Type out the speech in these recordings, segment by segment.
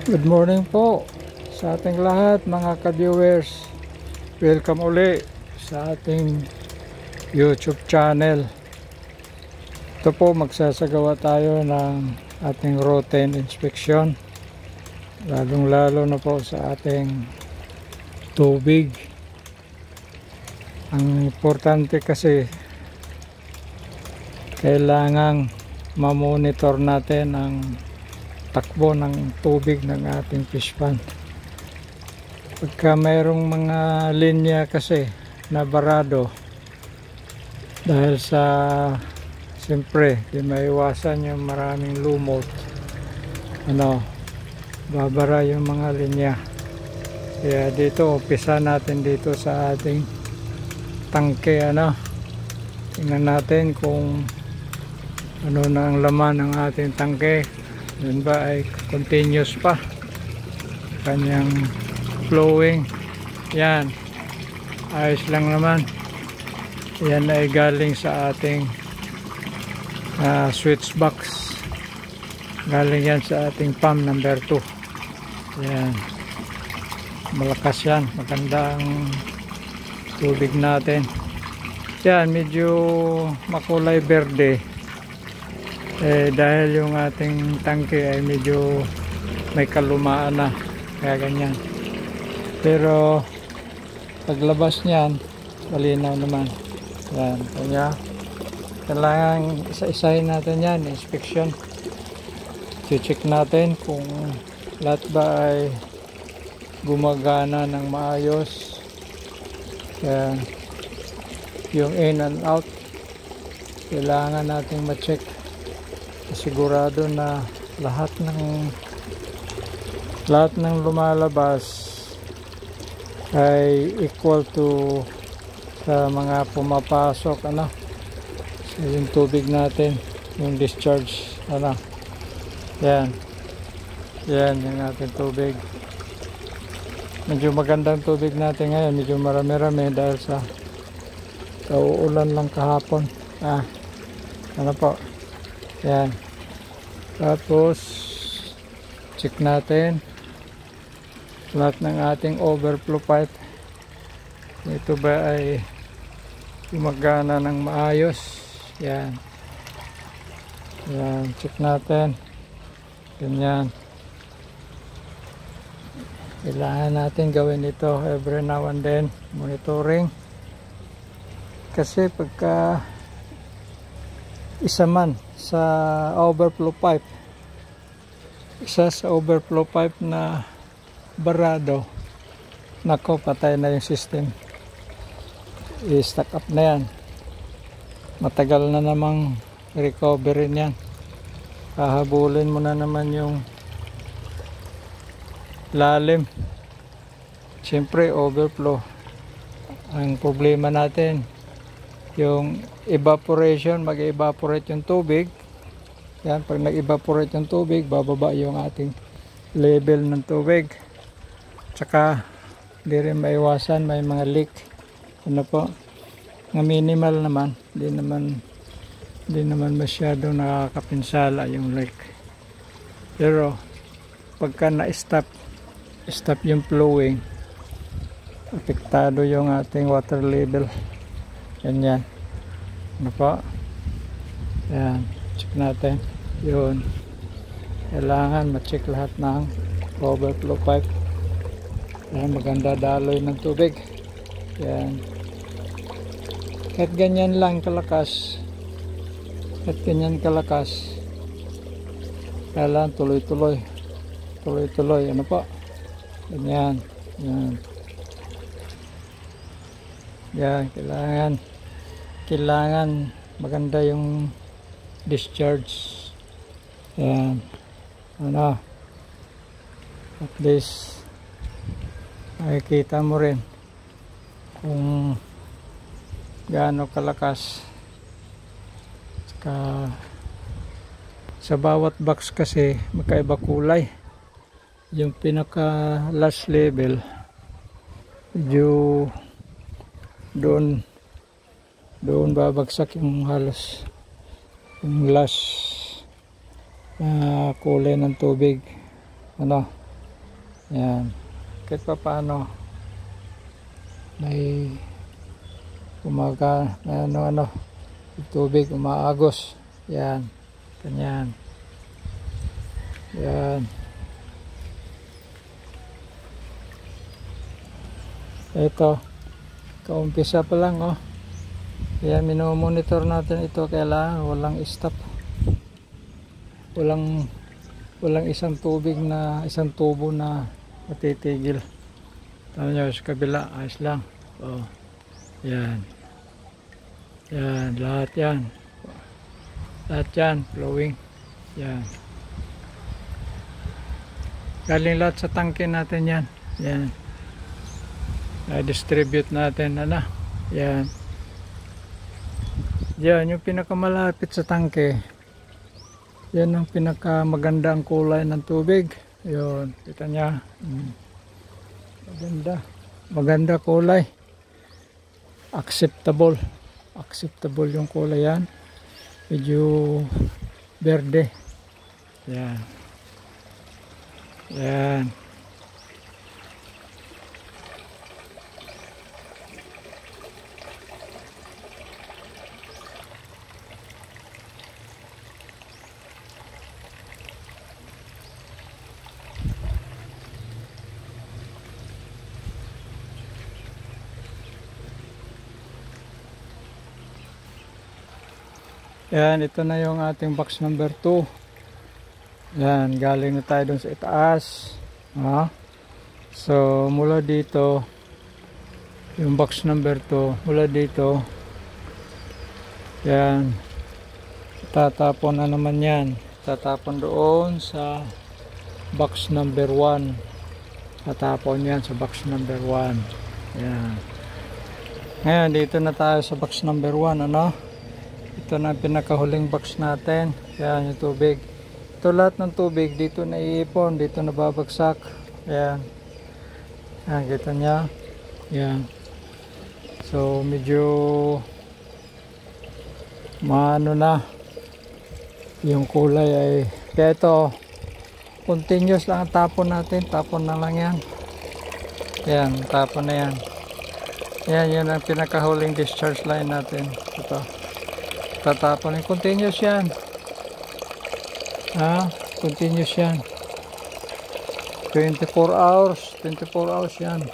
Good morning po sa ating lahat mga ka-viewers. Welcome uli sa ating YouTube channel. Ito po, magsasagawa tayo ng ating routine inspection, lalong lalo na po sa ating tubig. Ang importante kasi kailangang mamonitor natin ang takbo ng tubig ng ating fish pond. Pagka mayroong mga linya kasi na barado, dahil sa siyempre di maiwasan yung maraming lumot, babara yung mga linya. Kaya dito umpisa natin dito sa ating tangke. Tingnan natin kung ano na ang laman ng ating tangke. Yun ba ay continuous pa kanyang flowing. Yan, ayos lang naman. Yan ay galing sa ating switch box, galing yan sa ating pump number 2. Yan, malakas yan, maganda ang tubig natin. Yan, medyo makulay berde dahil yung ating tangke ay medyo may kalumaan na, kaya ganyan. Pero paglabas niyan malinaw naman. Yan, kaya kailangan isa-isahin natin yan, inspection. I-check natin kung lahat ba ay gumagana ng maayos. Kaya yung in and out kailangan nating ma-check, sigurado na lahat ng lumalabas ay equal to sa mga pumapasok, so yung tubig natin, yung discharge, yan yung ating tubig. Medyo magandang tubig natin ngayon, medyo marami-rami dahil sa uulan lang kahapon. Yan. Tapos check natin lahat ng ating overflow pipe. Ito ba ay gumagana ng maayos? Yan. Yan, check natin. Ganyan. Kailangan natin gawin ito every now and then, monitoring. Kasi pagka isa man sa overflow pipe, isa sa overflow pipe na barado, nako, patay na yung system. I-stack up na yan. Matagal na namang recovery niyan. Hahabulin mo na naman yung lalim. Siyempre overflow. Ang problema natin yung evaporation, mag-evaporate yung tubig. Yan, pag nag-evaporate yung tubig, bababa yung ating level ng tubig. Tsaka hindi rin maiwasan, may mga leak. Na minimal naman, hindi naman masyado nakakapinsala yung leak. Pero pagka na-stop yung flowing, apektado yung ating water level. Yan. Yan, check natin. Yun, kailangan ma-check lahat ng overflow pipe. Yan, maganda daloy ng tubig. Yan, kahit ganyan lang kalakas, kailangan tuloy-tuloy, ganyan. Yan, kailangan maganda yung discharge. Yan, at least makikita mo rin kung gaano kalakas. Sa bawat box kasi magkaiba kulay. Yung pinaka last level, medyo doon babagsak yung halos yung last kulay ng tubig. Yan. Kahit pa paano may umaga na ano, tubig umaagos. Yan. Ganyan. Yan. Ito. Kaumpisa pa lang, oh. Kaya minomonitor natin ito. Kailangan walang stop. Walang isang tubo na matitigil. Tama nyo, sa kabila, ayos lang. Oh. Yan. Yan, lahat yan. Lahat yan, flowing. Yan. Galing lahat sa tangke natin yan. Yan. I-distribute natin, ano. Yan. Yan, yung pinakamalapit sa tangke. Yan ang pinakamaganda ang kulay ng tubig. Yun, kita niya. Maganda. Maganda kulay. Acceptable. Acceptable yung kulay yan. Medyo berde. Yan. Yan. Yan, ito na yung ating box number 2. Yan, galing na tayo dun sa itaas. So, mula dito, yung box number 2, mula dito, yan, tatapon na naman yan. Tatapon doon sa box number 1. Tatapon yan sa box number 1. Yan. Ngayon, dito na tayo sa box number 1, ano? Ito na pinakahuling box natin. Yan yung tubig. Ito lahat ng tubig dito naiipon, dito nababagsak. Yan. Yan, kita nyo. Yan. So medyo maano na yung kulay ay. Kaya ito continuous lang ang tapon natin. Tapon na lang yan. Yan, tapon na yan. Yan, yan ang pinakahuling discharge line natin. Ito. Tatapon. Continuous yan. Continuous yan. 24 hours. 24 hours yan.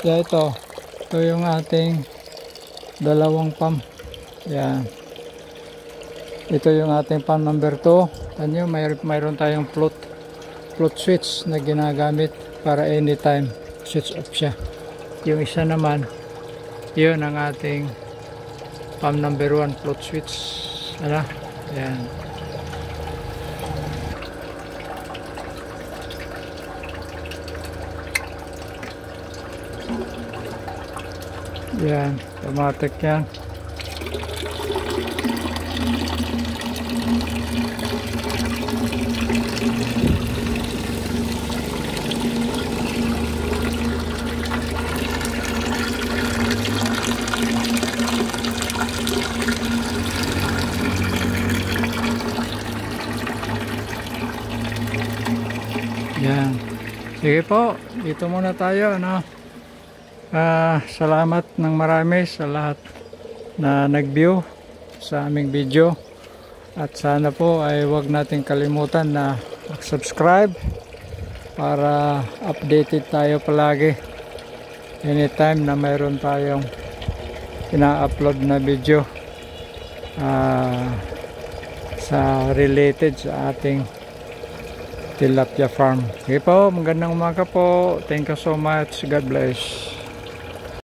Kaya ito. Ito yung ating dalawang pump. Yan. Ito yung ating pump number 2. Tanyo, mayroon tayong float switch na ginagamit para anytime switch off siya. Yung isa naman, yun ang ating pump number 1 float switch. Ano? Yan. Yan. Automatic yan. Yan. Sige po, dito muna tayo, ano. Salamat ng marami sa lahat na nag-view sa aming video. At sana po ay huwag nating kalimutan na mag-subscribe para updated tayo palagi. Anytime na mayroon tayong ina-upload na video sa related sa ating tilapia farm. Okay po, magandang umaga po. Thank you so much. God bless.